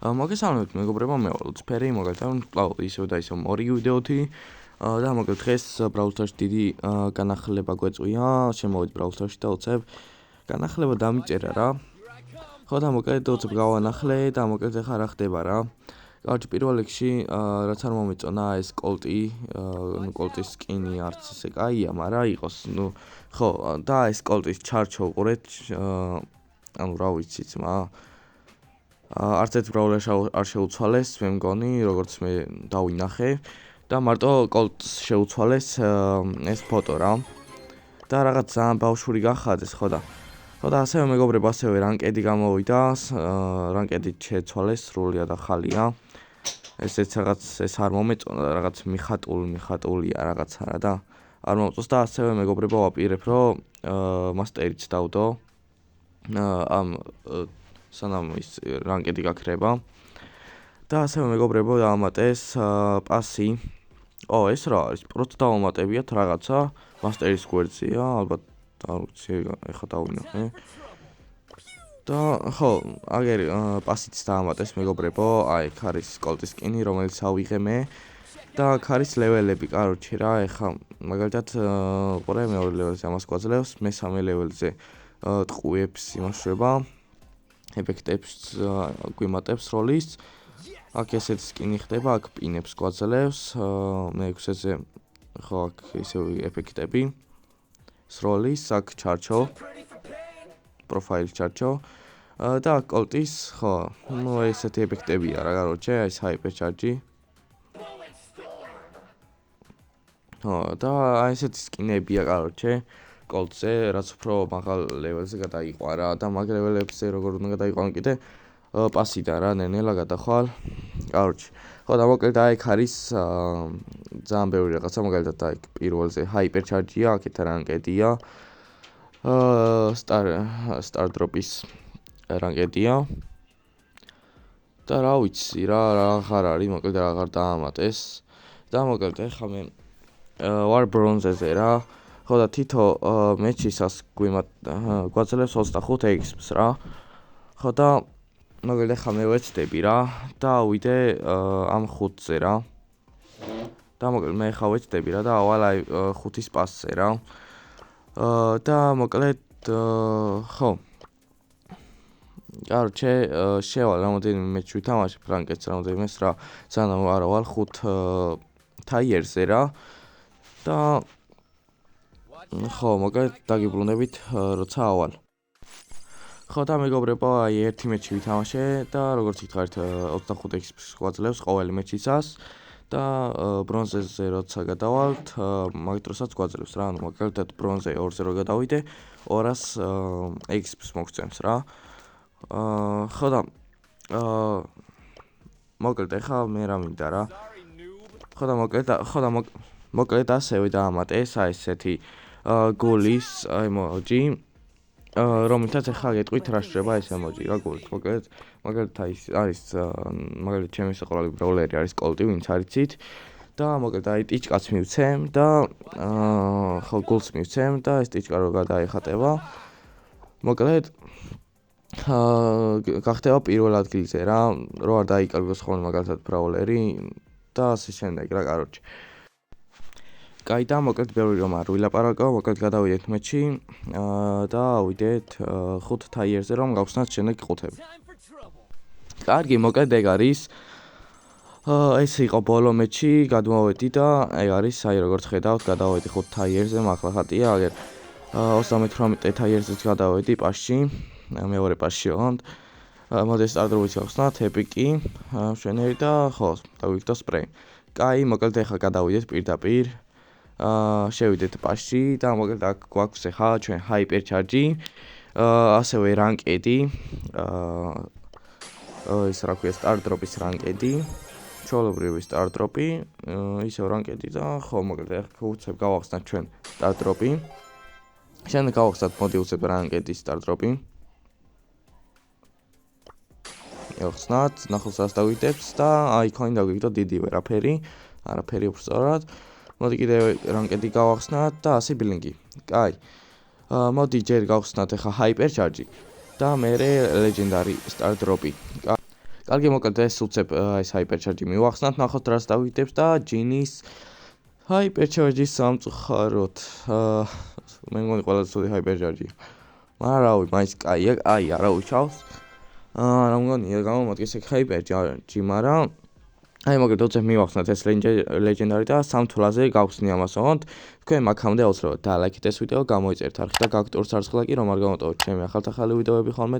მოგესალმებით მეგობრებო, მე ვარ ლუცფერი, მოგესალმებით კვლავ ისევ და ისევ ორი ვიდეოთი და მოგესალმებით დღეს Brawl Stars-ში დიდი განახლება გვეწვია, შემოვედი Brawl Stars-ში და უცებ განახლება დამიწერა რა. ხო და მოგესალმებით უცებ გავანახლე და მოგესალმებით ახლა რა ხდება რა. კარგი პირველ რიგში რაც არ მომეწონა ეს კოლტი, ნუ კოლტის სკინი არც ისე კაია, მაგრამ იყოს, ნუ ხო და ეს კოლტის ჩარჩო უყურეთ, ანუ რა ვიცი ძმა. არც ერთ ბრაულერს არ შეუცვალეს, მე მგონი, როგორც მე დავინახე და მარტო კოლტს შეუცვალეს ეს ფოტო რა. და რაღაც ძალიან ბავშვური გახადეს, ხო და ასევე მეგობრებო, ასევე რანკედი გამოვიდა, რანკედი შეცვალეს, სრულიად ახალია. ესეც რაღაც ეს არ მომეწონა, რაღაც მიხატულია რაღაცა რა და არ მომწონს და ასევე მეგობრებო, ვაპირებ, რომ მასტერიც დავდო. ამ სანამ ის რანკედი გაქრება და ასევე მეგობრებო დაამატეს პასი. ეს რა არის? პროც დავამატებიათ რაღაცა მასტერის გვერდზეა, ალბათ არ ვიცი, ეხლა დავინახე. და ხო, აგერ პასიც დაამატეს მეგობრებო, აი აქ არის კოლტის სკინი, რომელიც ავიღე მე და აქ არის ლეველები, კაროჩე რა, ეხლა მაგალითად ყურე მეორე ლეველზე ამას გვაძლევს, მესამე ლეველზე ტყუებს იმაშრება. ეფექტებს გვიმატებს როლის. აქ ესეთი სკინი ხდება, აქ პინებს გვაძლევს, მეექვსეზე ხო აქ ისევ ეფექტები. სროლის, აქ ჩარჩო. პროფაილის ჩარჩო. და აქ კოლტის, ხო, ნუ ესეთი ეფექტებია რა, კაროჩე, აი ჰაიპერ ჩარჯი. ხო, და აი ესეთი სკინებია, კაროჩე. კოლტზე, რაც უფრო მაღალ ლეველზე გადაიყვა რა და მაგ ლეველებზე როგორ უნდა გადაიყვანო კიდე პასიდან რა, ნენელა გადახვალ. კაროჩე. ხო და მოკლედ აი აქ არის ძალიან ბევრი რაღაცა, მაგალითად აი პირველზე ჰაიპერ ჩარჯია, აქეთ რანკედია. სტარ დროპის რანკედია. და რა ვიცი რა აღარ არის, მოკლედ აღარ დაამატეს. და მოკლედ ეხლა მე ვარ ბრონზეზე რა. ხო და თითო მეჩისას გვაძლევს 25 XP-ს რა. ხო და მაგალითად ახლა მე ვეცდები რა და ავიდე ამ 5-ზე რა. და მოკლედ მე ახლა ვეცდები რა და ავალ აი 5-ის პასზე რა. და მოკლედ ხო. კაროჩე, შევალ რამოდენიმე მეჩი ვითამაშებ რანკედს რამოდენიმეს რა. სანამ არ ავალ 5 თაიერზე რა. და ხო, მოკლედ დაგიბრუნებით, როცა ავალ. ხო და მეგობრებო, აი ერთი მეჩი ვითამაშე და როგორც გითხარით 25 XP-ს გვაძლევს ყოველი მეჩისას და ბრონზეზე როცა გადავალთ, მაგ დროსაც გვაძლევს რა, ანუ მაგალითად ბრონზე 2-ზე რო გადავიდე, 200 XP-ს მოგცემს რა. ხო და მოკლედ ახლა მე რა მინდა რა. ხო და მოკლედ ასევე დაამატეს აი ესეთი გოლის ემოჯი, რომელთაც ახლა გეტყვით რა შრება ეს ემოჯი რა გოლის. მოკლედ არის მაგალითად ჩემი საყვარელი ბრაულერი არის კოლტი, ვინც არიცით. და მოკლედ აი ტიჩკაც მივცემ და ხო გულს მივცემ და ეს ტიჩკა რო გადაეხატება. მოკლედ გახდება პირველ ადგილზე რა, რო არ დაიკარგოს ხოლმე მაგალითად ბრაულერი და ასე შემდეგ რა, კაროჩე. კაი და მოკლედ ბევრი რომ არ ვილაპარაკო, მოკლედ გადავიდეთ მეჩი და ავიდეთ 5 თაიერზე რომ გავხსნათ შემდეგ ყუთები. კარგი, მოკლედ ეგ არის. ეს იყო ბოლო მეჩი, გადმოვედი და ეგ არის, აი როგორც ხედავთ, გადავედი 5 თაიერზე, მართლა ხატია, აგერ 38 თაიერზეც გადავედი პასში, მეორე პასში ოღონდ. მოდი სტარდრობით გავხსნათ, ეპიკი, მშვენიერი და ხო, დავიქცე სპრეი. კაი, მოკლედ ახლა გადავიდეთ პირდაპირ. შევიდეთ პასში და მოკლედ აქ გვაქვს ახლა ჩვენ ჰაიპერ ჩარჯი, ასევე რანკედი, ის რა ქვია სტარ დროპის რანკედი, ჩვეულებრივი სტარ დროპი, ისევ რანკედი და ხო მოკლედ ახლა უცებ გავახსნათ ჩვენ სტარ დროპი. შემდეგ გავახსნათ მოდი უცებ რანკედი სტარ დროპი. გავხსნათ, ნახევარს დავიდებს და აი იქონი დაგვიგდო დიდი არაფერი უბრალოდ. მოდი კიდევ რანკედი გავახსნათ და ასე ბილინგი. კაი. მოდი ჯერ გავხსნათ ახლა ჰაიპერ ჩარჯი და მერე ლეგენდარი სტარ დროპი. კარგი, მოკლედ ეს უცებ ეს ჰაიპერჩარჯი მივახსნათ, ნახოთ რას დავიდებს და ჯინის ჰაიპერჩარჯის სამწუხაროდ. მე მგონი ყველაზე ცუდი ჰაიპერჩარჯია. მაგრამ რავი, მაინც კაია, არა უშავს. რა მგონია გამომადგეს ეგ ჰაიპერჩარჯი, მაგრამ აი მოკლედ უცებ მივახსნათ ეს ლეგენდარი და სამთვლაზე გავხსნი ამას ოღონდ. თქვენ მაგამდე აუცილებლად დაალაიქეთ ეს ვიდეო, გამოიწერთ არხი და გაგტურთ არცხლაკი, რომ არ გამოტოვოთ ჩემი ახალ ვიდეოები ხოლმე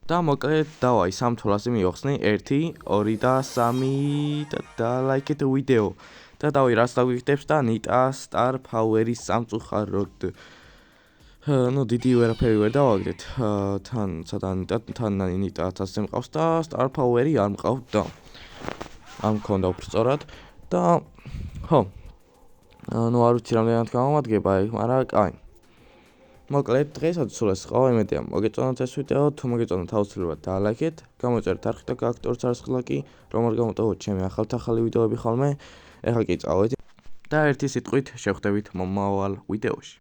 და მოკლედ დავაი სამთვლაზე მივახსნი 1, 2 და 3 და დაალაიქეთ ვიდეო. და დავაი რას დაგვიგდებს და ნიტა სტარ ფაუერის სამწუხაროდ. ну დიდი ვერაფერი ვერ დავაგდეთ. თან სათანიტა თან ნიტა 1000-ზე მყავს და სტარ ფაუერი არ მყავთ და არ მქონდა უფრო სწორად და ხო ну არ ვიცი რამდენად გამომადგება ეგ, მაგრამ კაი. მოკლედ დღესაც სულ ეს ყავა, იმედია მოგეწონათ ეს ვიდეო, თუ მოგეწონათ აუცილებლად დაალაიქეთ, გამოიწერეთ არხი და გაგტურთ არცხლაკი, რომ არ გამოტოვოთ ჩემი ახალი ვიდეოები ხოლმე. ეხლა კი წავედით და ერთი სიტყვით შევხვდებით მომავალ ვიდეოში.